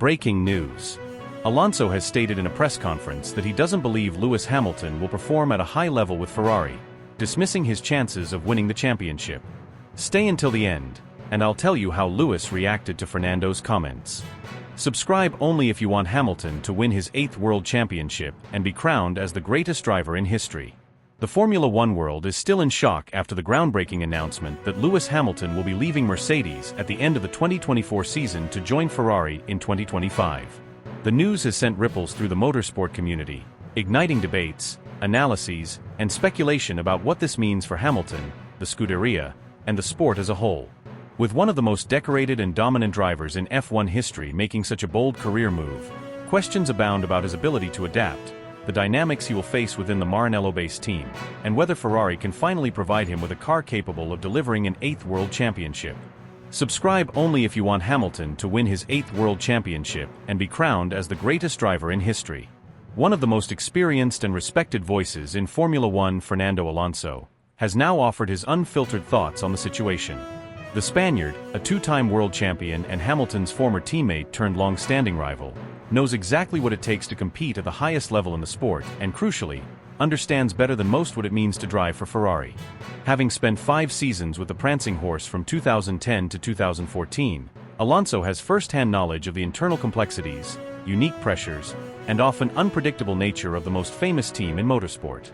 Breaking news. Alonso has stated in a press conference that he doesn't believe Lewis Hamilton will perform at a high level with Ferrari, dismissing his chances of winning the championship. Stay until the end, and I'll tell you how Lewis reacted to Fernando's comments. Subscribe only if you want Hamilton to win his 8th World Championship and be crowned as the greatest driver in history. The Formula One world is still in shock after the groundbreaking announcement that Lewis Hamilton will be leaving Mercedes at the end of the 2024 season to join Ferrari in 2025. The news has sent ripples through the motorsport community, igniting debates, analyses, and speculation about what this means for Hamilton, the Scuderia, and the sport as a whole. With one of the most decorated and dominant drivers in F1 history making such a bold career move, questions abound about his ability to adapt, the dynamics he will face within the Maranello-based team, and whether Ferrari can finally provide him with a car capable of delivering an 8th World Championship. Subscribe only if you want Hamilton to win his 8th World Championship and be crowned as the greatest driver in history. One of the most experienced and respected voices in Formula One, Fernando Alonso, has now offered his unfiltered thoughts on the situation. The Spaniard, a two-time world champion and Hamilton's former teammate turned long-standing rival, knows exactly what it takes to compete at the highest level in the sport and, crucially, understands better than most what it means to drive for Ferrari. Having spent 5 seasons with the prancing horse from 2010 to 2014, Alonso has first-hand knowledge of the internal complexities, unique pressures, and often unpredictable nature of the most famous team in motorsport.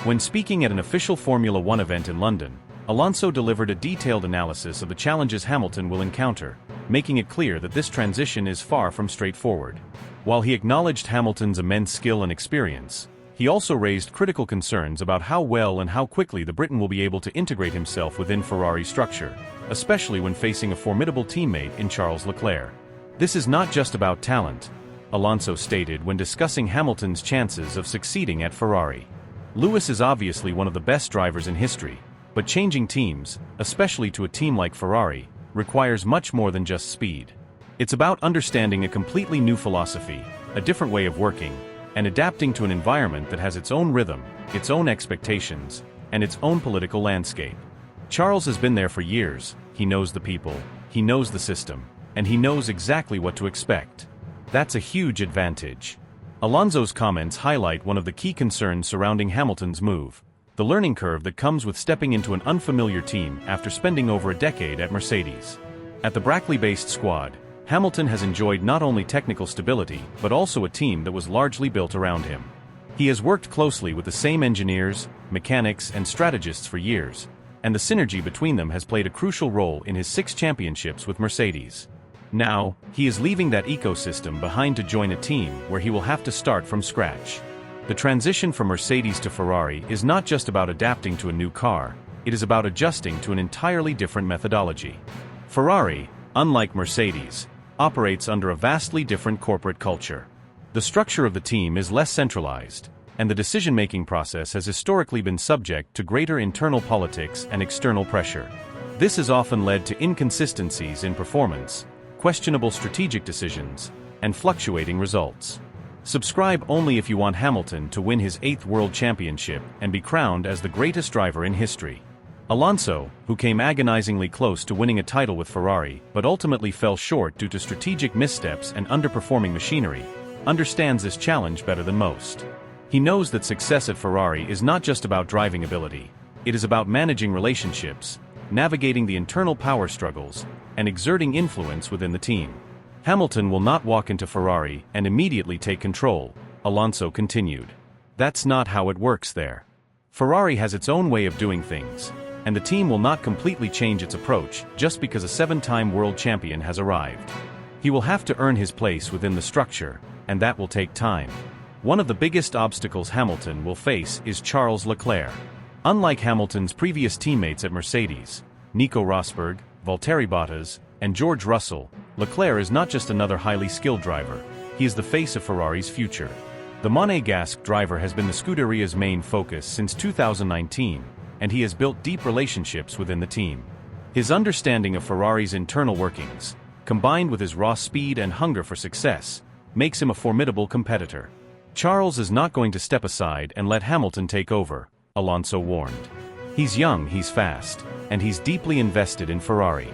When speaking at an official Formula One event in London, Alonso delivered a detailed analysis of the challenges Hamilton will encounter, making it clear that this transition is far from straightforward. While he acknowledged Hamilton's immense skill and experience, he also raised critical concerns about how well and how quickly the Briton will be able to integrate himself within Ferrari's structure, especially when facing a formidable teammate in Charles Leclerc. This is not just about talent, Alonso stated when discussing Hamilton's chances of succeeding at Ferrari. Lewis is obviously one of the best drivers in history, but changing teams, especially to a team like Ferrari, requires much more than just speed. It's about understanding a completely new philosophy, a different way of working, and adapting to an environment that has its own rhythm, its own expectations, and its own political landscape. Charles has been there for years, he knows the people, he knows the system, and he knows exactly what to expect. That's a huge advantage. Alonso's comments highlight one of the key concerns surrounding Hamilton's move: the learning curve that comes with stepping into an unfamiliar team after spending over a decade at Mercedes. At the Brackley-based squad, Hamilton has enjoyed not only technical stability but also a team that was largely built around him. He has worked closely with the same engineers, mechanics, and strategists for years, and the synergy between them has played a crucial role in his 6 championships with Mercedes. Now, he is leaving that ecosystem behind to join a team where he will have to start from scratch. The transition from Mercedes to Ferrari is not just about adapting to a new car, it is about adjusting to an entirely different methodology. Ferrari, unlike Mercedes, operates under a vastly different corporate culture. The structure of the team is less centralized, and the decision-making process has historically been subject to greater internal politics and external pressure. This has often led to inconsistencies in performance, questionable strategic decisions, and fluctuating results. Subscribe only if you want Hamilton to win his 8th World Championship and be crowned as the greatest driver in history. Alonso, who came agonizingly close to winning a title with Ferrari but ultimately fell short due to strategic missteps and underperforming machinery, understands this challenge better than most. He knows that success at Ferrari is not just about driving ability, it is about managing relationships, navigating the internal power struggles, and exerting influence within the team. Hamilton will not walk into Ferrari and immediately take control, Alonso continued. That's not how it works there. Ferrari has its own way of doing things, and the team will not completely change its approach just because a 7-time world champion has arrived. He will have to earn his place within the structure, and that will take time. One of the biggest obstacles Hamilton will face is Charles Leclerc. Unlike Hamilton's previous teammates at Mercedes, Nico Rosberg, Valtteri Bottas, and George Russell, Leclerc is not just another highly skilled driver, he is the face of Ferrari's future. The Monegasque driver has been the Scuderia's main focus since 2019, and he has built deep relationships within the team. His understanding of Ferrari's internal workings, combined with his raw speed and hunger for success, makes him a formidable competitor. Charles is not going to step aside and let Hamilton take over, Alonso warned. He's young, he's fast, and he's deeply invested in Ferrari.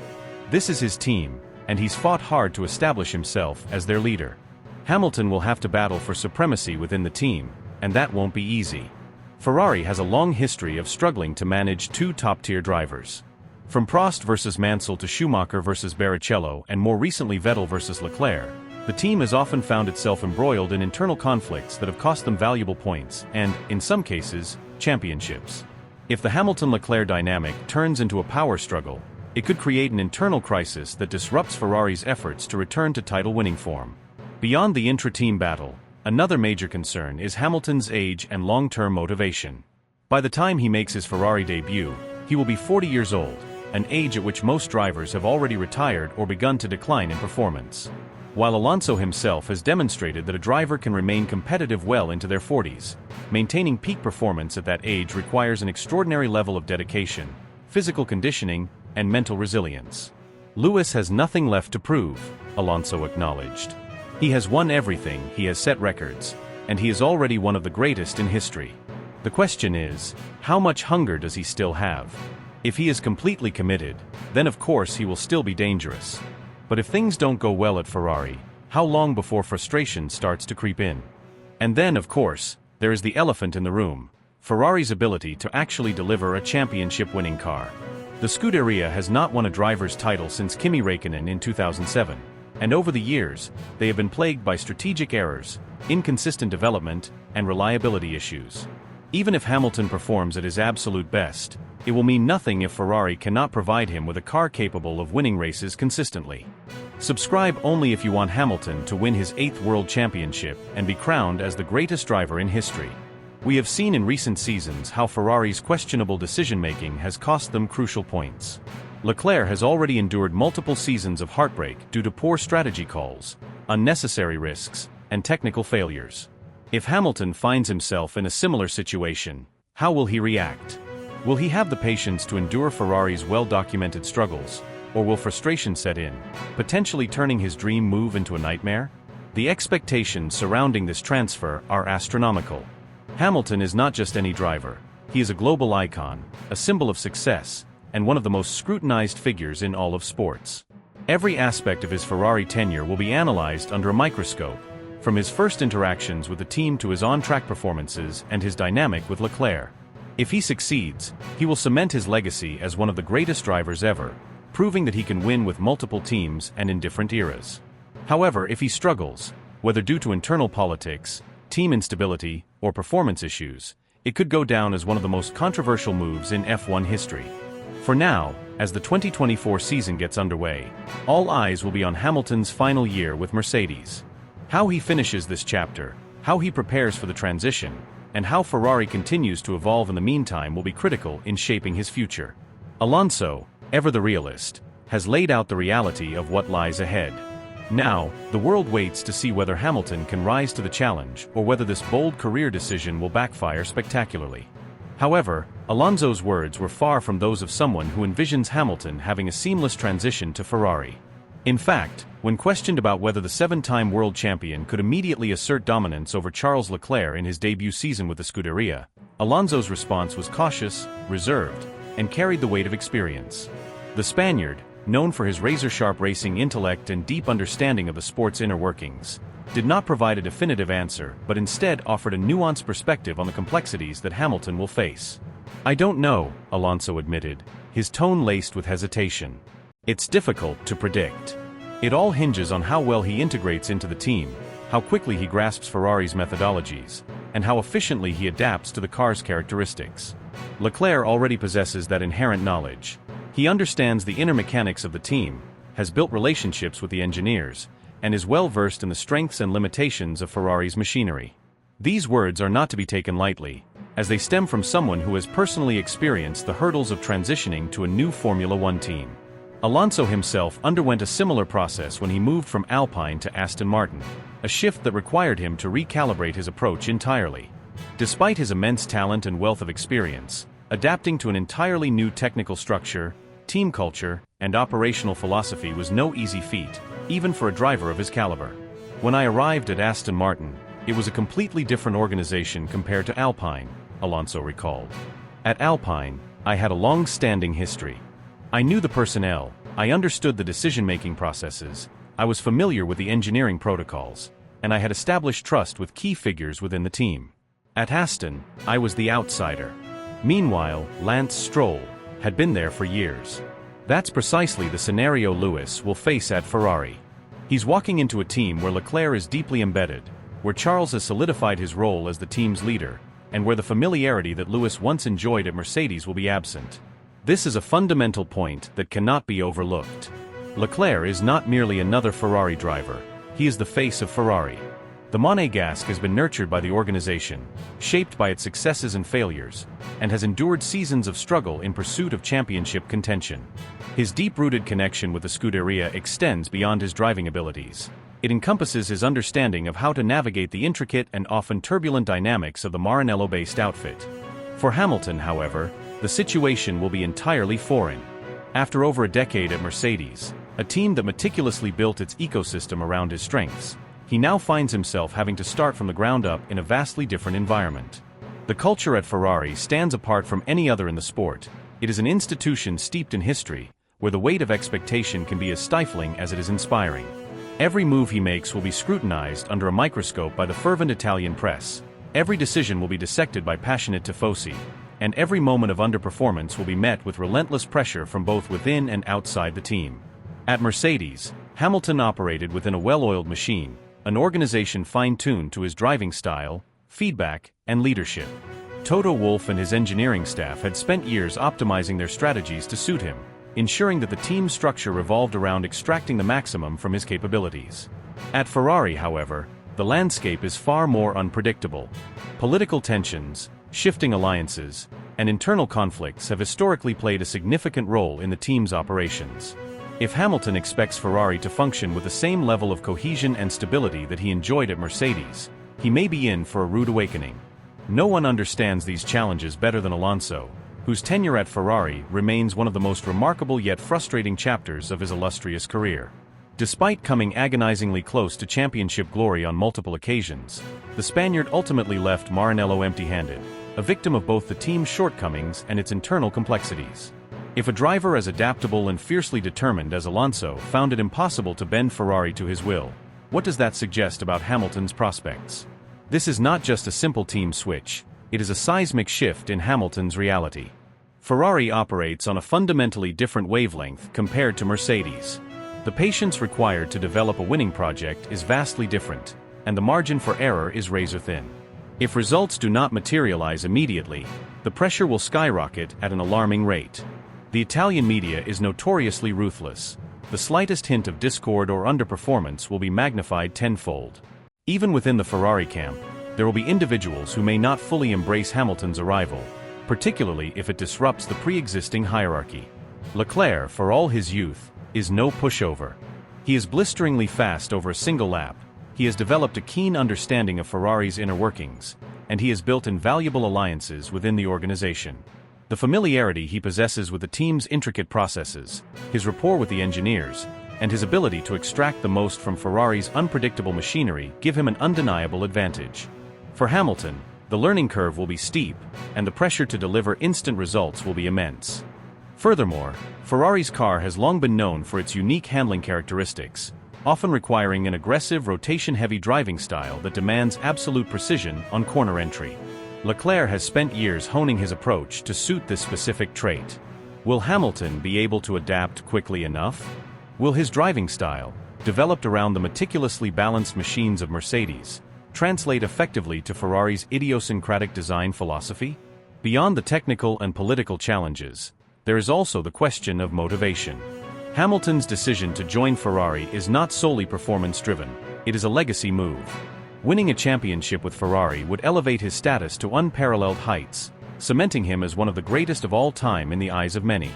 This is his team, and he's fought hard to establish himself as their leader. Hamilton will have to battle for supremacy within the team, and that won't be easy. Ferrari has a long history of struggling to manage two top-tier drivers. From Prost versus Mansell to Schumacher versus Barrichello and more recently Vettel versus Leclerc, the team has often found itself embroiled in internal conflicts that have cost them valuable points and, in some cases, championships. If the Hamilton-Leclerc dynamic turns into a power struggle, it could create an internal crisis that disrupts Ferrari's efforts to return to title-winning form. Beyond the intra-team battle, another major concern is Hamilton's age and long-term motivation. By the time he makes his Ferrari debut, he will be 40 years old, an age at which most drivers have already retired or begun to decline in performance. While Alonso himself has demonstrated that a driver can remain competitive well into their 40s, maintaining peak performance at that age requires an extraordinary level of dedication, physical conditioning, and mental resilience. Lewis has nothing left to prove, Alonso acknowledged. He has won everything, he has set records, and he is already one of the greatest in history. The question is, how much hunger does he still have? If he is completely committed, then of course he will still be dangerous. But if things don't go well at Ferrari, how long before frustration starts to creep in? And then, of course, there is the elephant in the room: Ferrari's ability to actually deliver a championship-winning car. The Scuderia has not won a driver's title since Kimi Räikkönen in 2007, and over the years, they have been plagued by strategic errors, inconsistent development, and reliability issues. Even if Hamilton performs at his absolute best, it will mean nothing if Ferrari cannot provide him with a car capable of winning races consistently. Subscribe only if you want Hamilton to win his 8th World Championship and be crowned as the greatest driver in history. We have seen in recent seasons how Ferrari's questionable decision-making has cost them crucial points. Leclerc has already endured multiple seasons of heartbreak due to poor strategy calls, unnecessary risks, and technical failures. If Hamilton finds himself in a similar situation, how will he react? Will he have the patience to endure Ferrari's well-documented struggles, or will frustration set in, potentially turning his dream move into a nightmare? The expectations surrounding this transfer are astronomical. Hamilton is not just any driver, he is a global icon, a symbol of success, and one of the most scrutinized figures in all of sports. Every aspect of his Ferrari tenure will be analyzed under a microscope, from his first interactions with the team to his on-track performances and his dynamic with Leclerc. If he succeeds, he will cement his legacy as one of the greatest drivers ever, proving that he can win with multiple teams and in different eras. However, if he struggles, whether due to internal politics, team instability, or performance issues, it could go down as one of the most controversial moves in F1 history. For now, as the 2024 season gets underway, all eyes will be on Hamilton's final year with Mercedes. How he finishes this chapter, how he prepares for the transition, and how Ferrari continues to evolve in the meantime will be critical in shaping his future. Alonso, ever the realist, has laid out the reality of what lies ahead. Now, the world waits to see whether Hamilton can rise to the challenge or whether this bold career decision will backfire spectacularly. However, Alonso's words were far from those of someone who envisions Hamilton having a seamless transition to Ferrari. In fact, when questioned about whether the 7-time world champion could immediately assert dominance over Charles Leclerc in his debut season with the Scuderia, Alonso's response was cautious, reserved, and carried the weight of experience. The Spaniard, known for his razor-sharp racing intellect and deep understanding of the sport's inner workings, did not provide a definitive answer but instead offered a nuanced perspective on the complexities that Hamilton will face. "I don't know," Alonso admitted, his tone laced with hesitation. "It's difficult to predict. It all hinges on how well he integrates into the team, how quickly he grasps Ferrari's methodologies, and how efficiently he adapts to the car's characteristics. Leclerc already possesses that inherent knowledge. He understands the inner mechanics of the team, has built relationships with the engineers, and is well versed in the strengths and limitations of Ferrari's machinery." These words are not to be taken lightly, as they stem from someone who has personally experienced the hurdles of transitioning to a new Formula One team. Alonso himself underwent a similar process when he moved from Alpine to Aston Martin, a shift that required him to recalibrate his approach entirely. Despite his immense talent and wealth of experience, adapting to an entirely new technical structure, team culture, and operational philosophy was no easy feat, even for a driver of his caliber. "When I arrived at Aston Martin, it was a completely different organization compared to Alpine," Alonso recalled. "At Alpine, I had a long-standing history. I knew the personnel, I understood the decision-making processes, I was familiar with the engineering protocols, and I had established trust with key figures within the team. At Aston, I was the outsider. Meanwhile, Lance Stroll had been there for years. That's precisely the scenario Lewis will face at Ferrari. He's walking into a team where Leclerc is deeply embedded, where Charles has solidified his role as the team's leader, and where the familiarity that Lewis once enjoyed at Mercedes will be absent. This is a fundamental point that cannot be overlooked. Leclerc is not merely another Ferrari driver, he is the face of Ferrari. The Monégasque has been nurtured by the organization, shaped by its successes and failures, and has endured seasons of struggle in pursuit of championship contention. His deep-rooted connection with the Scuderia extends beyond his driving abilities. It encompasses his understanding of how to navigate the intricate and often turbulent dynamics of the Maranello-based outfit. For Hamilton, however, the situation will be entirely foreign. After over a decade at Mercedes, a team that meticulously built its ecosystem around his strengths, he now finds himself having to start from the ground up in a vastly different environment. The culture at Ferrari stands apart from any other in the sport. It is an institution steeped in history, where the weight of expectation can be as stifling as it is inspiring. Every move he makes will be scrutinized under a microscope by the fervent Italian press. Every decision will be dissected by passionate tifosi, and every moment of underperformance will be met with relentless pressure from both within and outside the team. At Mercedes, Hamilton operated within a well-oiled machine, an organization fine-tuned to his driving style, feedback, and leadership. Toto Wolff and his engineering staff had spent years optimizing their strategies to suit him, ensuring that the team's structure revolved around extracting the maximum from his capabilities. At Ferrari, however, the landscape is far more unpredictable. Political tensions, shifting alliances, and internal conflicts have historically played a significant role in the team's operations. If Hamilton expects Ferrari to function with the same level of cohesion and stability that he enjoyed at Mercedes, he may be in for a rude awakening. No one understands these challenges better than Alonso, whose tenure at Ferrari remains one of the most remarkable yet frustrating chapters of his illustrious career. Despite coming agonizingly close to championship glory on multiple occasions, the Spaniard ultimately left Maranello empty-handed, a victim of both the team's shortcomings and its internal complexities. If a driver as adaptable and fiercely determined as Alonso found it impossible to bend Ferrari to his will, what does that suggest about Hamilton's prospects? This is not just a simple team switch, it is a seismic shift in Hamilton's reality. Ferrari operates on a fundamentally different wavelength compared to Mercedes. The patience required to develop a winning project is vastly different, and the margin for error is razor-thin. If results do not materialize immediately, the pressure will skyrocket at an alarming rate. The Italian media is notoriously ruthless. The slightest hint of discord or underperformance will be magnified tenfold. Even within the Ferrari camp, there will be individuals who may not fully embrace Hamilton's arrival, particularly if it disrupts the pre-existing hierarchy. Leclerc, for all his youth, is no pushover. He is blisteringly fast over a single lap, he has developed a keen understanding of Ferrari's inner workings, and he has built invaluable alliances within the organization. The familiarity he possesses with the team's intricate processes, his rapport with the engineers, and his ability to extract the most from Ferrari's unpredictable machinery give him an undeniable advantage. For Hamilton, the learning curve will be steep, and the pressure to deliver instant results will be immense. Furthermore, Ferrari's car has long been known for its unique handling characteristics, often requiring an aggressive rotation-heavy driving style that demands absolute precision on corner entry. Leclerc has spent years honing his approach to suit this specific trait. Will Hamilton be able to adapt quickly enough? Will his driving style, developed around the meticulously balanced machines of Mercedes, translate effectively to Ferrari's idiosyncratic design philosophy? Beyond the technical and political challenges, there is also the question of motivation. Hamilton's decision to join Ferrari is not solely performance-driven, it is a legacy move. Winning a championship with Ferrari would elevate his status to unparalleled heights, cementing him as one of the greatest of all time in the eyes of many.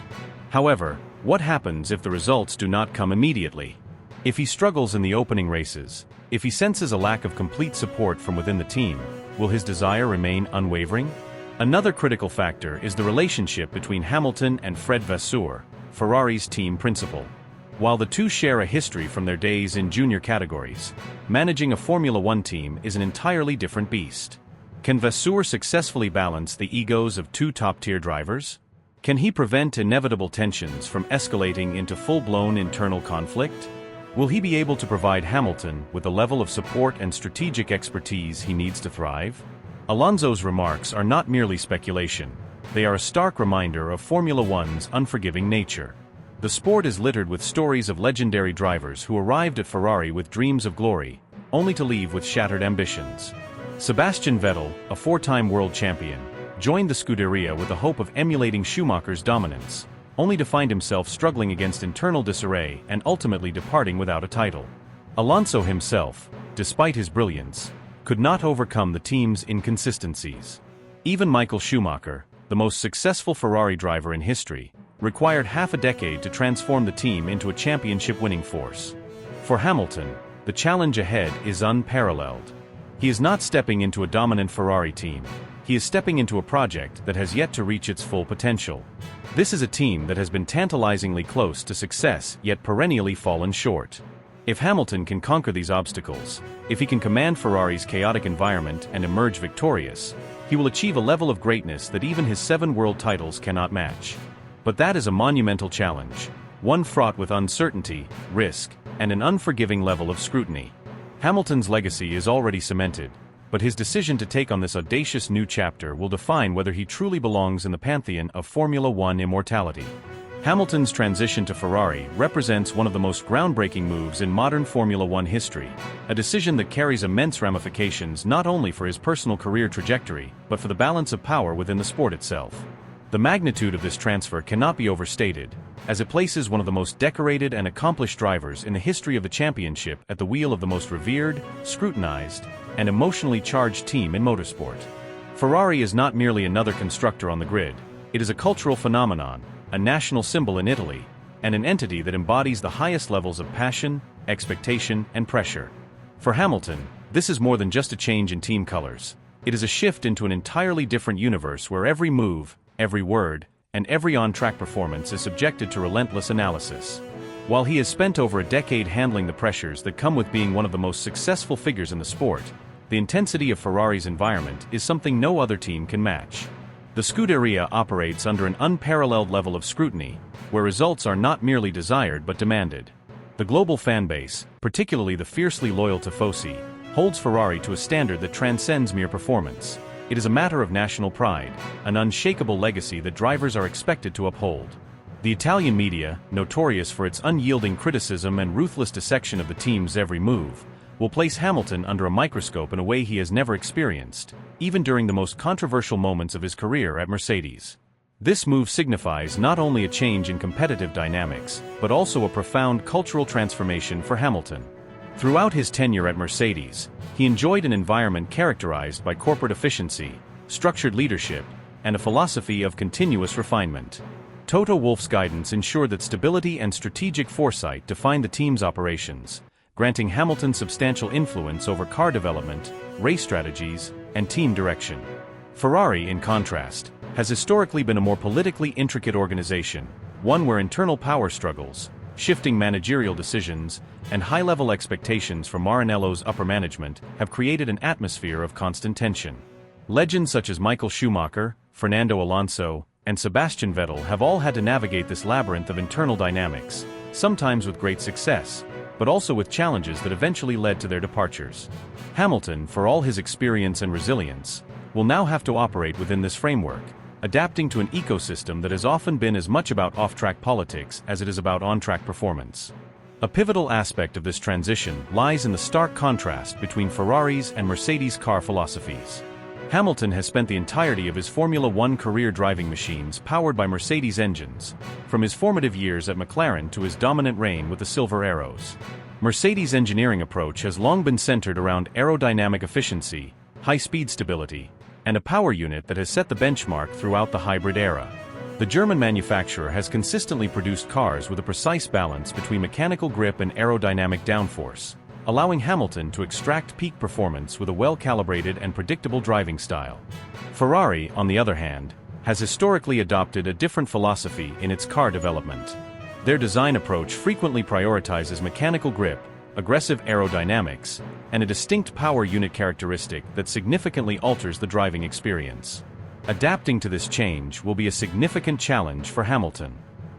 However, what happens if the results do not come immediately? If he struggles in the opening races, if he senses a lack of complete support from within the team, will his desire remain unwavering? Another critical factor is the relationship between Hamilton and Fred Vasseur, Ferrari's team principal. While the two share a history from their days in junior categories, managing a Formula One team is an entirely different beast. Can Vasseur successfully balance the egos of two top-tier drivers? Can he prevent inevitable tensions from escalating into full-blown internal conflict? Will he be able to provide Hamilton with the level of support and strategic expertise he needs to thrive? Alonso's remarks are not merely speculation. They are a stark reminder of Formula One's unforgiving nature. The sport is littered with stories of legendary drivers who arrived at Ferrari with dreams of glory, only to leave with shattered ambitions. Sebastian Vettel, a four-time world champion, joined the Scuderia with the hope of emulating Schumacher's dominance, only to find himself struggling against internal disarray and ultimately departing without a title. Alonso himself, despite his brilliance, could not overcome the team's inconsistencies. Even Michael Schumacher, the most successful Ferrari driver in history, required half a decade to transform the team into a championship-winning force. For Hamilton, the challenge ahead is unparalleled. He is not stepping into a dominant Ferrari team. He is stepping into a project that has yet to reach its full potential. This is a team that has been tantalizingly close to success yet perennially fallen short. If Hamilton can conquer these obstacles, if he can command Ferrari's chaotic environment and emerge victorious, he will achieve a level of greatness that even his 7 world titles cannot match. But that is a monumental challenge, one fraught with uncertainty, risk, and an unforgiving level of scrutiny. Hamilton's legacy is already cemented, but his decision to take on this audacious new chapter will define whether he truly belongs in the pantheon of Formula One immortality. Hamilton's transition to Ferrari represents one of the most groundbreaking moves in modern Formula One history, a decision that carries immense ramifications not only for his personal career trajectory, but for the balance of power within the sport itself. The magnitude of this transfer cannot be overstated, as it places one of the most decorated and accomplished drivers in the history of the championship at the wheel of the most revered, scrutinized, and emotionally charged team in motorsport. Ferrari is not merely another constructor on the grid, it is a cultural phenomenon, a national symbol in Italy, and an entity that embodies the highest levels of passion, expectation, and pressure. For Hamilton, this is more than just a change in team colors. It is a shift into an entirely different universe where every move, every word, and every on-track performance is subjected to relentless analysis. While he has spent over a decade handling the pressures that come with being one of the most successful figures in the sport, the intensity of Ferrari's environment is something no other team can match. The Scuderia operates under an unparalleled level of scrutiny, where results are not merely desired but demanded. The global fanbase, particularly the fiercely loyal Tifosi, holds Ferrari to a standard that transcends mere performance. It is a matter of national pride, an unshakable legacy that drivers are expected to uphold. The Italian media, notorious for its unyielding criticism and ruthless dissection of the team's every move, will place Hamilton under a microscope in a way he has never experienced, even during the most controversial moments of his career at Mercedes. This move signifies not only a change in competitive dynamics, but also a profound cultural transformation for Hamilton. Throughout his tenure at Mercedes, he enjoyed an environment characterized by corporate efficiency, structured leadership, and a philosophy of continuous refinement. Toto Wolff's guidance ensured that stability and strategic foresight defined the team's operations, granting Hamilton substantial influence over car development, race strategies, and team direction. Ferrari, in contrast, has historically been a more politically intricate organization, one where internal power struggles, shifting managerial decisions, and high-level expectations from Maranello's upper management have created an atmosphere of constant tension. Legends such as Michael Schumacher, Fernando Alonso, and Sebastian Vettel have all had to navigate this labyrinth of internal dynamics, sometimes with great success, but also with challenges that eventually led to their departures. Hamilton, for all his experience and resilience, will now have to operate within this framework, adapting to an ecosystem that has often been as much about off-track politics as it is about on-track performance. A pivotal aspect of this transition lies in the stark contrast between Ferrari's and Mercedes' car philosophies. Hamilton has spent the entirety of his Formula One career driving machines powered by Mercedes engines, from his formative years at McLaren to his dominant reign with the Silver Arrows. Mercedes' engineering approach has long been centered around aerodynamic efficiency, high-speed stability, and a power unit that has set the benchmark throughout the hybrid era. The German manufacturer has consistently produced cars with a precise balance between mechanical grip and aerodynamic downforce, allowing Hamilton to extract peak performance with a well-calibrated and predictable driving style. Ferrari, on the other hand, has historically adopted a different philosophy in its car development. Their design approach frequently prioritizes mechanical grip, aggressive aerodynamics, and a distinct power unit characteristic that significantly alters the driving experience. Adapting to this change will be a significant challenge for Hamilton.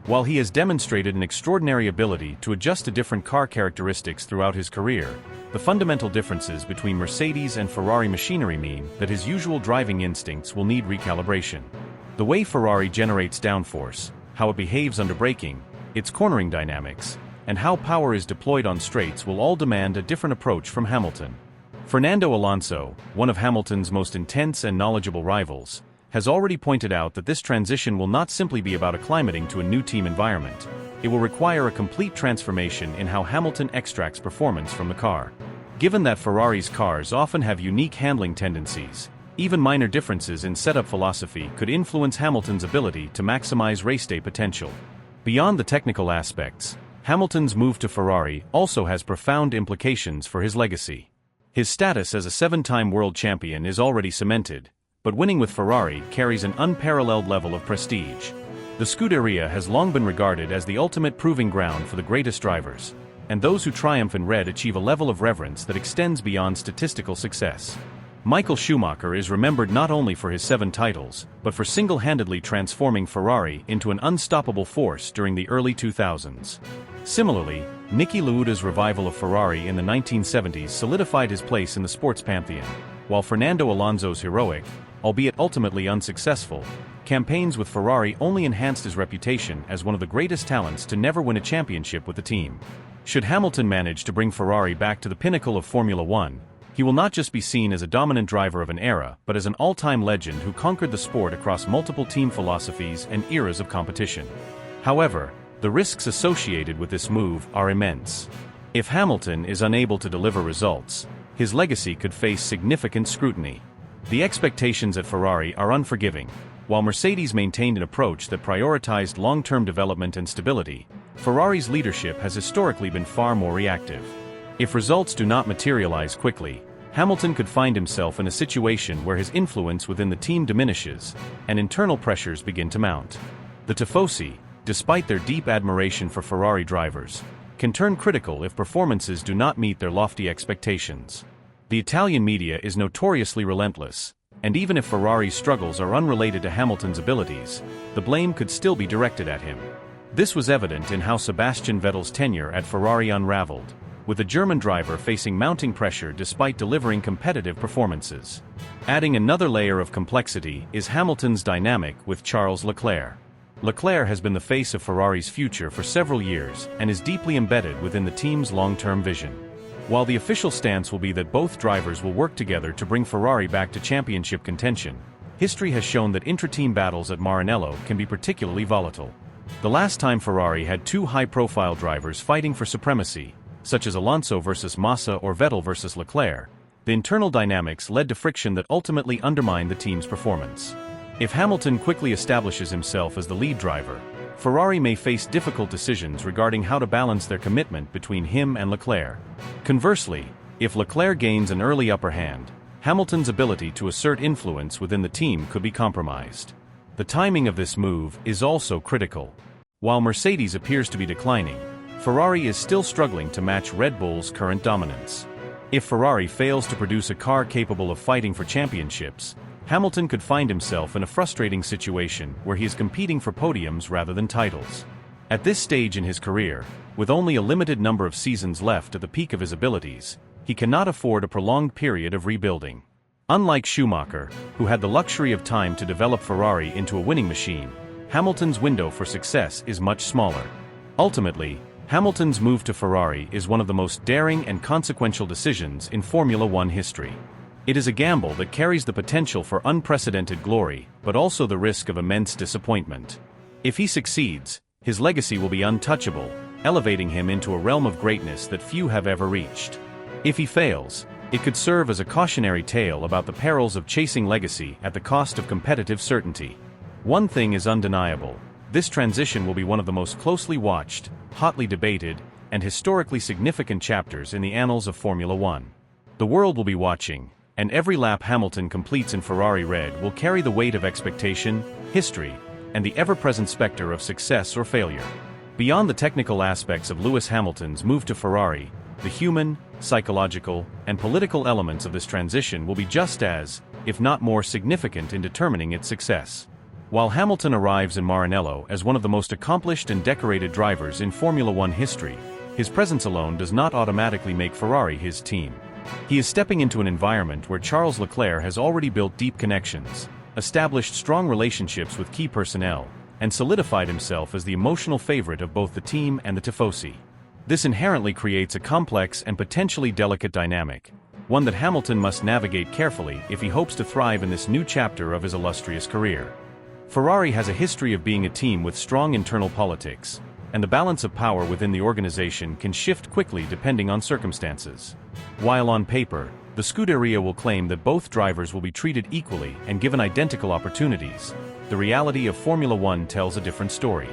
While he has demonstrated an extraordinary ability to adjust to different car characteristics throughout his career, the fundamental differences between Mercedes and Ferrari machinery mean that his usual driving instincts will need recalibration. The way Ferrari generates downforce, how it behaves under braking, its cornering dynamics, and how power is deployed on straights will all demand a different approach from Hamilton. Fernando Alonso, one of Hamilton's most intense and knowledgeable rivals, has already pointed out that this transition will not simply be about acclimating to a new team environment. It will require a complete transformation in how Hamilton extracts performance from the car. Given that Ferrari's cars often have unique handling tendencies, even minor differences in setup philosophy could influence Hamilton's ability to maximize race day potential. Beyond the technical aspects, Hamilton's move to Ferrari also has profound implications for his legacy. His status as a seven-time world champion is already cemented, but winning with Ferrari carries an unparalleled level of prestige. The Scuderia has long been regarded as the ultimate proving ground for the greatest drivers, and those who triumph in red achieve a level of reverence that extends beyond statistical success. Michael Schumacher is remembered not only for his 7 titles, but for single-handedly transforming Ferrari into an unstoppable force during the early 2000s. Similarly, Niki Lauda's revival of Ferrari in the 1970s solidified his place in the sports pantheon, while Fernando Alonso's heroic, albeit ultimately unsuccessful, campaigns with Ferrari only enhanced his reputation as one of the greatest talents to never win a championship with the team. Should Hamilton manage to bring Ferrari back to the pinnacle of Formula One, he will not just be seen as a dominant driver of an era, but as an all-time legend who conquered the sport across multiple team philosophies and eras of competition. However, the risks associated with this move are immense. If Hamilton is unable to deliver results, his legacy could face significant scrutiny. The expectations at Ferrari are unforgiving. While Mercedes maintained an approach that prioritized long-term development and stability, Ferrari's leadership has historically been far more reactive. If results do not materialize quickly, Hamilton could find himself in a situation where his influence within the team diminishes, and internal pressures begin to mount. The Tifosi, despite their deep admiration for Ferrari drivers, can turn critical if performances do not meet their lofty expectations. The Italian media is notoriously relentless, and even if Ferrari's struggles are unrelated to Hamilton's abilities, the blame could still be directed at him. This was evident in how Sebastian Vettel's tenure at Ferrari unraveled, with the German driver facing mounting pressure despite delivering competitive performances. Adding another layer of complexity is Hamilton's dynamic with Charles Leclerc. Leclerc has been the face of Ferrari's future for several years and is deeply embedded within the team's long-term vision. While the official stance will be that both drivers will work together to bring Ferrari back to championship contention, history has shown that intra-team battles at Maranello can be particularly volatile. The last time Ferrari had 2 high-profile drivers fighting for supremacy, such as Alonso versus Massa or Vettel versus Leclerc, the internal dynamics led to friction that ultimately undermined the team's performance. If Hamilton quickly establishes himself as the lead driver, Ferrari may face difficult decisions regarding how to balance their commitment between him and Leclerc. Conversely, if Leclerc gains an early upper hand, Hamilton's ability to assert influence within the team could be compromised. The timing of this move is also critical. While Mercedes appears to be declining, Ferrari is still struggling to match Red Bull's current dominance. If Ferrari fails to produce a car capable of fighting for championships, Hamilton could find himself in a frustrating situation where he is competing for podiums rather than titles. At this stage in his career, with only a limited number of seasons left at the peak of his abilities, he cannot afford a prolonged period of rebuilding. Unlike Schumacher, who had the luxury of time to develop Ferrari into a winning machine, Hamilton's window for success is much smaller. Ultimately, Hamilton's move to Ferrari is one of the most daring and consequential decisions in Formula One history. It is a gamble that carries the potential for unprecedented glory, but also the risk of immense disappointment. If he succeeds, his legacy will be untouchable, elevating him into a realm of greatness that few have ever reached. If he fails, it could serve as a cautionary tale about the perils of chasing legacy at the cost of competitive certainty. One thing is undeniable: this transition will be one of the most closely watched, hotly debated, and historically significant chapters in the annals of Formula One. The world will be watching, and every lap Hamilton completes in Ferrari red will carry the weight of expectation, history, and the ever-present specter of success or failure. Beyond the technical aspects of Lewis Hamilton's move to Ferrari, The human, psychological, and political elements of this transition will be just as, if not more significant in determining its success. While Hamilton arrives in Maranello as one of the most accomplished and decorated drivers in Formula One history, his presence alone does not automatically make Ferrari his team. He is stepping into an environment where Charles Leclerc has already built deep connections, established strong relationships with key personnel, and solidified himself as the emotional favorite of both the team and the tifosi. This inherently creates a complex and potentially delicate dynamic, one that Hamilton must navigate carefully if he hopes to thrive in this new chapter of his illustrious career. Ferrari has a history of being a team with strong internal politics, and the balance of power within the organization can shift quickly depending on circumstances. While on paper, the Scuderia will claim that both drivers will be treated equally and given identical opportunities, the reality of Formula One tells a different story.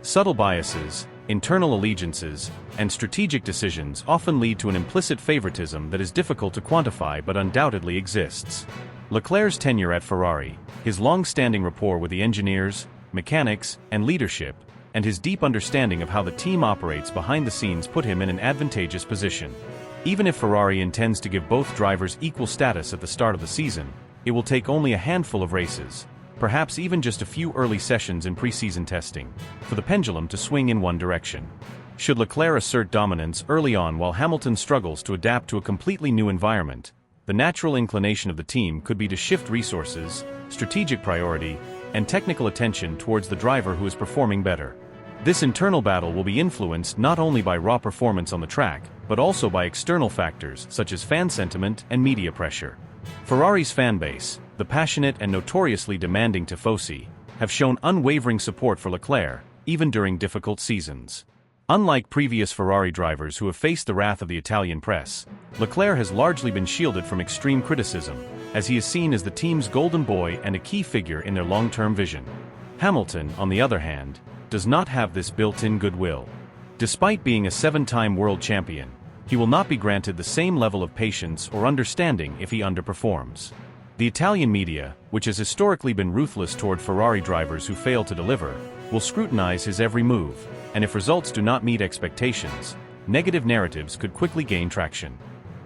Subtle biases, internal allegiances, and strategic decisions often lead to an implicit favoritism that is difficult to quantify but undoubtedly exists. Leclerc's tenure at Ferrari, his long-standing rapport with the engineers, mechanics, and leadership, and his deep understanding of how the team operates behind the scenes put him in an advantageous position. Even if Ferrari intends to give both drivers equal status at the start of the season, it will take only a handful of races, perhaps even just a few early sessions in pre-season testing, for the pendulum to swing in one direction. Should Leclerc assert dominance early on while Hamilton struggles to adapt to a completely new environment, the natural inclination of the team could be to shift resources, strategic priority, and technical attention towards the driver who is performing better. This internal battle will be influenced not only by raw performance on the track, but also by external factors such as fan sentiment and media pressure. Ferrari's fanbase, the passionate and notoriously demanding tifosi, have shown unwavering support for Leclerc, even during difficult seasons. Unlike previous Ferrari drivers who have faced the wrath of the Italian press, Leclerc has largely been shielded from extreme criticism, as he is seen as the team's golden boy and a key figure in their long-term vision. Hamilton, on the other hand, does not have this built-in goodwill. Despite being a seven-time world champion, he will not be granted the same level of patience or understanding if he underperforms. The Italian media, which has historically been ruthless toward Ferrari drivers who fail to deliver, will scrutinize his every move, and if results do not meet expectations, negative narratives could quickly gain traction.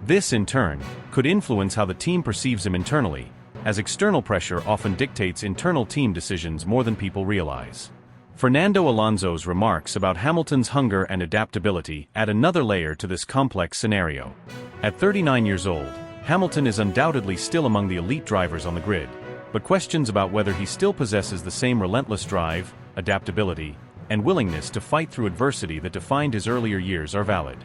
This, in turn, could influence how the team perceives him internally, as external pressure often dictates internal team decisions more than people realize. Fernando Alonso's remarks about Hamilton's hunger and adaptability add another layer to this complex scenario. At 39 years old, Hamilton is undoubtedly still among the elite drivers on the grid, but questions about whether he still possesses the same relentless drive, adaptability, and willingness to fight through adversity that defined his earlier years are valid.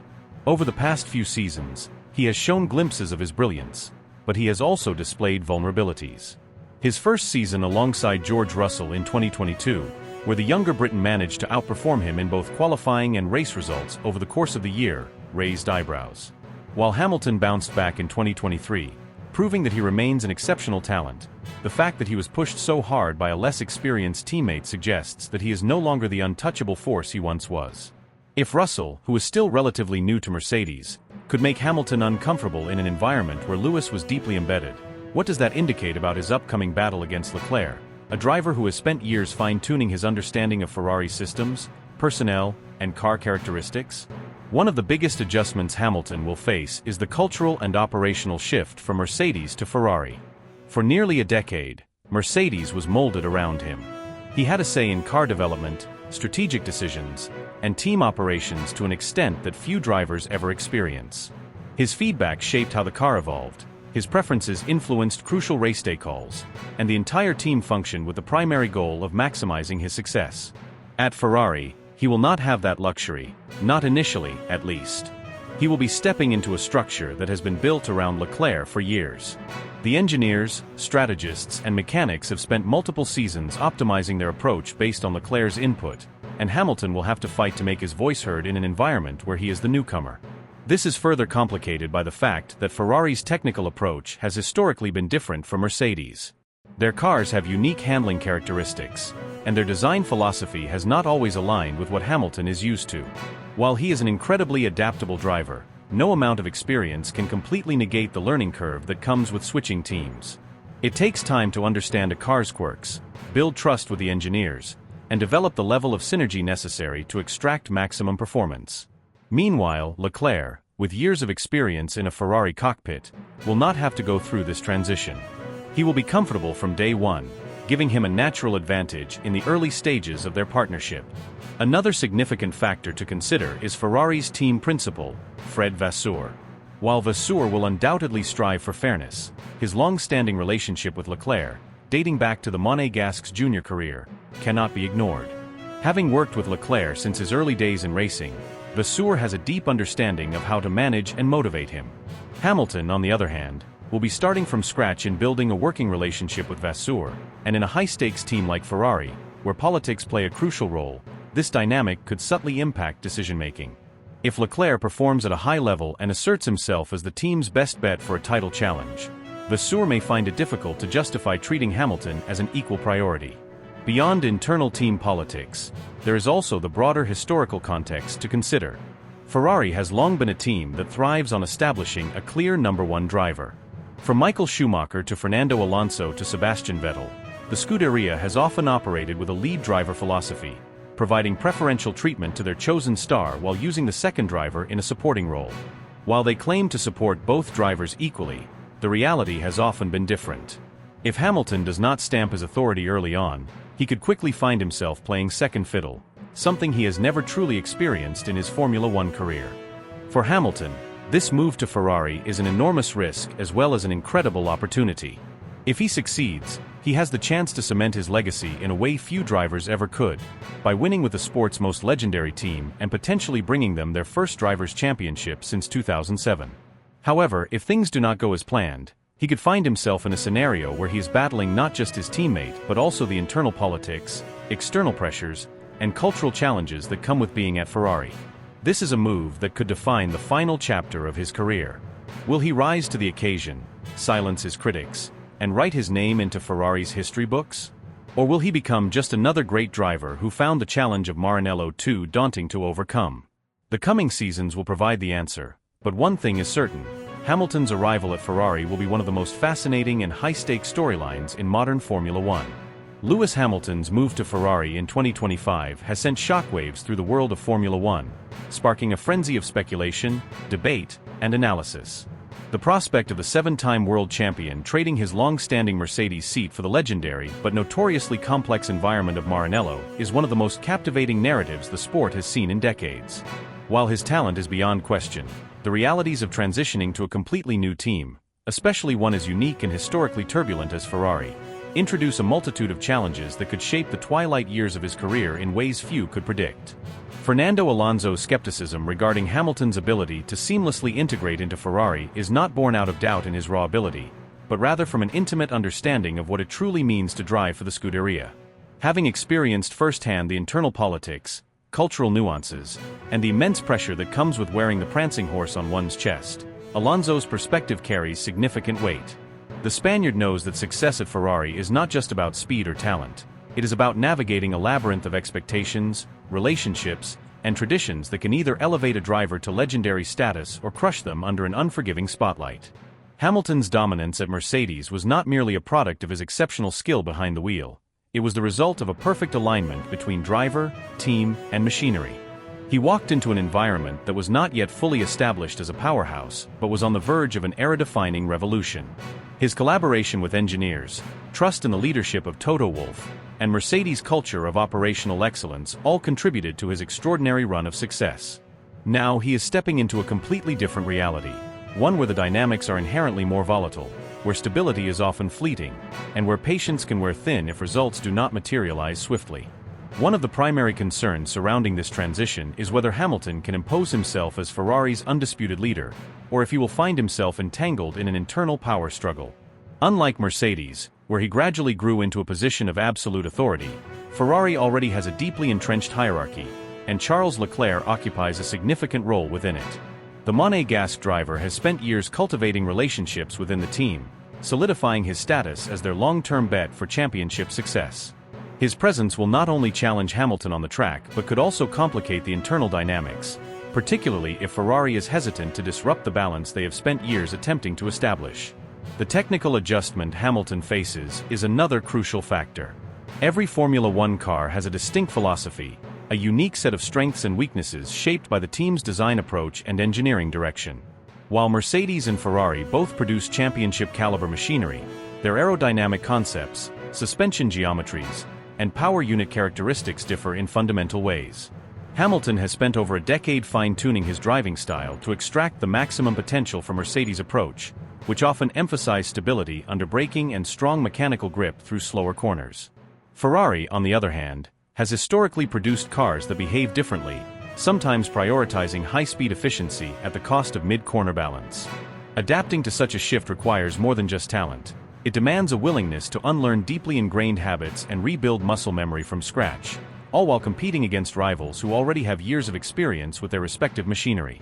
Over the past few seasons, he has shown glimpses of his brilliance, but he has also displayed vulnerabilities. His first season alongside George Russell in 2022, where the younger Briton managed to outperform him in both qualifying and race results over the course of the year, raised eyebrows. While Hamilton bounced back in 2023, proving that he remains an exceptional talent, the fact that he was pushed so hard by a less experienced teammate suggests that he is no longer the untouchable force he once was. If Russell, who is still relatively new to Mercedes, could make Hamilton uncomfortable in an environment where Lewis was deeply embedded, what does that indicate about his upcoming battle against Leclerc, a driver who has spent years fine-tuning his understanding of Ferrari systems, personnel, and car characteristics? One of the biggest adjustments Hamilton will face is the cultural and operational shift from Mercedes to Ferrari. For nearly a decade, Mercedes was molded around him. He had a say in car development, strategic decisions, and team operations to an extent that few drivers ever experience. His feedback shaped how the car evolved, his preferences influenced crucial race day calls, and the entire team functioned with the primary goal of maximizing his success. At Ferrari, he will not have that luxury, not initially, at least. He will be stepping into a structure that has been built around Leclerc for years. The engineers, strategists, and mechanics have spent multiple seasons optimizing their approach based on Leclerc's input, and Hamilton will have to fight to make his voice heard in an environment where he is the newcomer. This is further complicated by the fact that Ferrari's technical approach has historically been different from Mercedes. Their cars have unique handling characteristics, and their design philosophy has not always aligned with what Hamilton is used to. While he is an incredibly adaptable driver, no amount of experience can completely negate the learning curve that comes with switching teams. It takes time to understand a car's quirks, build trust with the engineers, and develop the level of synergy necessary to extract maximum performance. Meanwhile, Leclerc, with years of experience in a Ferrari cockpit, will not have to go through this transition. He will be comfortable from day one, giving him a natural advantage in the early stages of their partnership. Another significant factor to consider is Ferrari's team principal, Fred Vasseur. While Vasseur will undoubtedly strive for fairness, his long-standing relationship with Leclerc, dating back to the Monégasque's junior career, cannot be ignored. Having worked with Leclerc since his early days in racing, Vasseur has a deep understanding of how to manage and motivate him. Hamilton, on the other hand, will be starting from scratch in building a working relationship with Vasseur, and in a high-stakes team like Ferrari, where politics play a crucial role, this dynamic could subtly impact decision-making. If Leclerc performs at a high level and asserts himself as the team's best bet for a title challenge, Vasseur may find it difficult to justify treating Hamilton as an equal priority. Beyond internal team politics, there is also the broader historical context to consider. Ferrari has long been a team that thrives on establishing a clear number one driver. From Michael Schumacher to Fernando Alonso to Sebastian Vettel, the Scuderia has often operated with a lead driver philosophy, providing preferential treatment to their chosen star while using the second driver in a supporting role. While they claim to support both drivers equally, the reality has often been different. If Hamilton does not stamp his authority early on, he could quickly find himself playing second fiddle, something he has never truly experienced in his Formula One career. For Hamilton, this move to Ferrari is an enormous risk as well as an incredible opportunity. If he succeeds, he has the chance to cement his legacy in a way few drivers ever could, by winning with the sport's most legendary team and potentially bringing them their first Drivers' Championship since 2007. However, if things do not go as planned, he could find himself in a scenario where he is battling not just his teammate but also the internal politics, external pressures, and cultural challenges that come with being at Ferrari. This is a move that could define the final chapter of his career. Will he rise to the occasion, silence his critics, and write his name into Ferrari's history books? Or will he become just another great driver who found the challenge of Maranello too daunting to overcome? The coming seasons will provide the answer, but one thing is certain: Hamilton's arrival at Ferrari will be one of the most fascinating and high-stakes storylines in modern Formula One. Lewis Hamilton's move to Ferrari in 2025 has sent shockwaves through the world of Formula One, sparking a frenzy of speculation, debate, and analysis. The prospect of the seven-time world champion trading his long-standing Mercedes seat for the legendary but notoriously complex environment of Maranello is one of the most captivating narratives the sport has seen in decades. While his talent is beyond question, the realities of transitioning to a completely new team, especially one as unique and historically turbulent as Ferrari, introduce a multitude of challenges that could shape the twilight years of his career in ways few could predict. Fernando Alonso's skepticism regarding Hamilton's ability to seamlessly integrate into Ferrari is not born out of doubt in his raw ability, but rather from an intimate understanding of what it truly means to drive for the Scuderia. Having experienced firsthand the internal politics, cultural nuances, and the immense pressure that comes with wearing the prancing horse on one's chest, Alonso's perspective carries significant weight. The Spaniard knows that success at Ferrari is not just about speed or talent. It is about navigating a labyrinth of expectations, relationships, and traditions that can either elevate a driver to legendary status or crush them under an unforgiving spotlight. Hamilton's dominance at Mercedes was not merely a product of his exceptional skill behind the wheel. It was the result of a perfect alignment between driver, team, and machinery. He walked into an environment that was not yet fully established as a powerhouse, but was on the verge of an era-defining revolution. His collaboration with engineers, trust in the leadership of Toto Wolff, and Mercedes' culture of operational excellence all contributed to his extraordinary run of success. Now he is stepping into a completely different reality, one where the dynamics are inherently more volatile, where stability is often fleeting, and where patience can wear thin if results do not materialize swiftly. One of the primary concerns surrounding this transition is whether Hamilton can impose himself as Ferrari's undisputed leader, or if he will find himself entangled in an internal power struggle. Unlike Mercedes, where he gradually grew into a position of absolute authority, Ferrari already has a deeply entrenched hierarchy, and Charles Leclerc occupies a significant role within it. The Monégasque driver has spent years cultivating relationships within the team, solidifying his status as their long-term bet for championship success. His presence will not only challenge Hamilton on the track but could also complicate the internal dynamics, particularly if Ferrari is hesitant to disrupt the balance they have spent years attempting to establish. The technical adjustment Hamilton faces is another crucial factor. Every Formula One car has a distinct philosophy, a unique set of strengths and weaknesses shaped by the team's design approach and engineering direction. While Mercedes and Ferrari both produce championship-caliber machinery, their aerodynamic concepts, suspension geometries, and power unit characteristics differ in fundamental ways. Hamilton has spent over a decade fine-tuning his driving style to extract the maximum potential from Mercedes' approach, which often emphasize stability under braking and strong mechanical grip through slower corners. Ferrari, on the other hand, has historically produced cars that behave differently, sometimes prioritizing high-speed efficiency at the cost of mid-corner balance. Adapting to such a shift requires more than just talent. It demands a willingness to unlearn deeply ingrained habits and rebuild muscle memory from scratch, all while competing against rivals who already have years of experience with their respective machinery.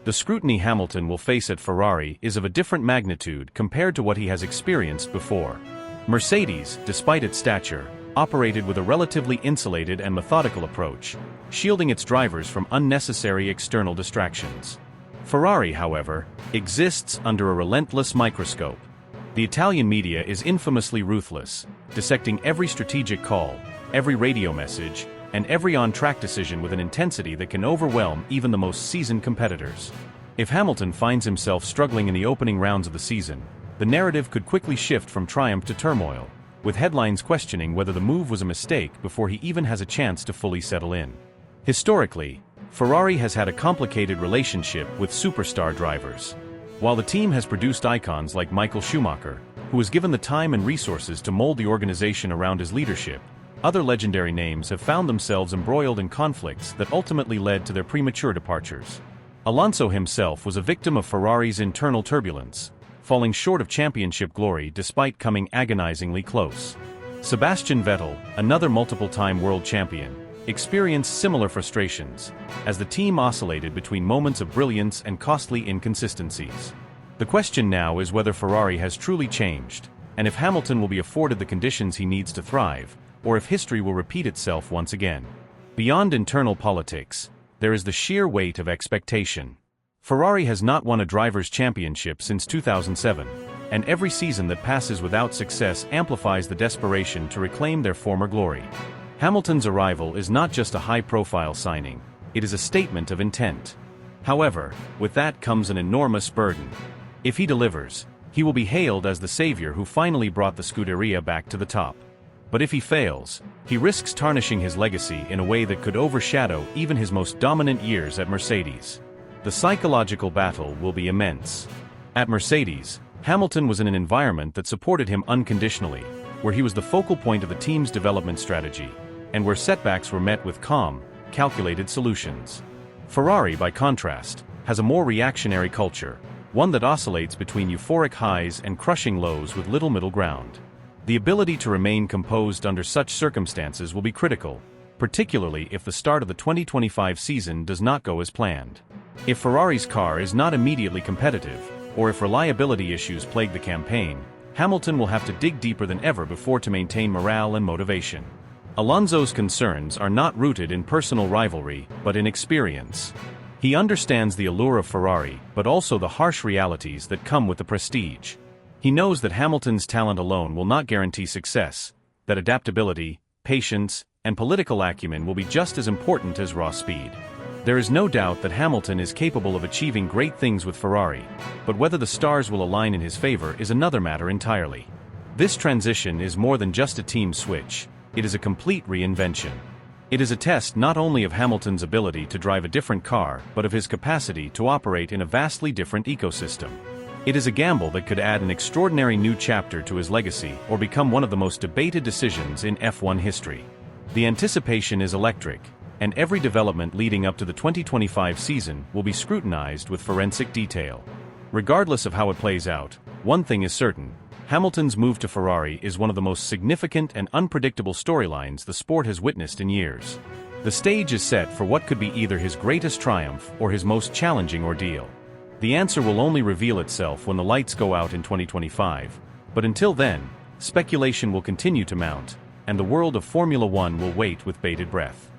The scrutiny Hamilton will face at Ferrari is of a different magnitude compared to what he has experienced before. Mercedes, despite its stature, operated with a relatively insulated and methodical approach, shielding its drivers from unnecessary external distractions. Ferrari, however, exists under a relentless microscope. The Italian media is infamously ruthless, dissecting every strategic call, every radio message, and every on-track decision with an intensity that can overwhelm even the most seasoned competitors. If Hamilton finds himself struggling in the opening rounds of the season, the narrative could quickly shift from triumph to turmoil, with headlines questioning whether the move was a mistake before he even has a chance to fully settle in. Historically, Ferrari has had a complicated relationship with superstar drivers. While the team has produced icons like Michael Schumacher, who was given the time and resources to mold the organization around his leadership, other legendary names have found themselves embroiled in conflicts that ultimately led to their premature departures. Alonso himself was a victim of Ferrari's internal turbulence, falling short of championship glory despite coming agonizingly close. Sebastian Vettel, another multiple-time world champion, experienced similar frustrations, as the team oscillated between moments of brilliance and costly inconsistencies. The question now is whether Ferrari has truly changed, and if Hamilton will be afforded the conditions he needs to thrive, or if history will repeat itself once again. Beyond internal politics, there is the sheer weight of expectation. Ferrari has not won a driver's championship since 2007, and every season that passes without success amplifies the desperation to reclaim their former glory. Hamilton's arrival is not just a high-profile signing, it is a statement of intent. However, with that comes an enormous burden. If he delivers, he will be hailed as the savior who finally brought the Scuderia back to the top. But if he fails, he risks tarnishing his legacy in a way that could overshadow even his most dominant years at Mercedes. The psychological battle will be immense. At Mercedes, Hamilton was in an environment that supported him unconditionally, where he was the focal point of the team's development strategy, and where setbacks were met with calm, calculated solutions. Ferrari, by contrast, has a more reactionary culture, one that oscillates between euphoric highs and crushing lows with little middle ground. The ability to remain composed under such circumstances will be critical, particularly if the start of the 2025 season does not go as planned. If Ferrari's car is not immediately competitive, or if reliability issues plague the campaign, Hamilton will have to dig deeper than ever before to maintain morale and motivation. Alonso's concerns are not rooted in personal rivalry, but in experience. He understands the allure of Ferrari, but also the harsh realities that come with the prestige. He knows that Hamilton's talent alone will not guarantee success, that adaptability, patience, and political acumen will be just as important as raw speed. There is no doubt that Hamilton is capable of achieving great things with Ferrari, but whether the stars will align in his favor is another matter entirely. This transition is more than just a team switch, it is a complete reinvention. It is a test not only of Hamilton's ability to drive a different car, but of his capacity to operate in a vastly different ecosystem. It is a gamble that could add an extraordinary new chapter to his legacy or become one of the most debated decisions in F1 history. The anticipation is electric, and every development leading up to the 2025 season will be scrutinized with forensic detail. Regardless of how it plays out, one thing is certain: Hamilton's move to Ferrari is one of the most significant and unpredictable storylines the sport has witnessed in years. The stage is set for what could be either his greatest triumph or his most challenging ordeal. The answer will only reveal itself when the lights go out in 2025, but until then, speculation will continue to mount, and the world of Formula One will wait with bated breath.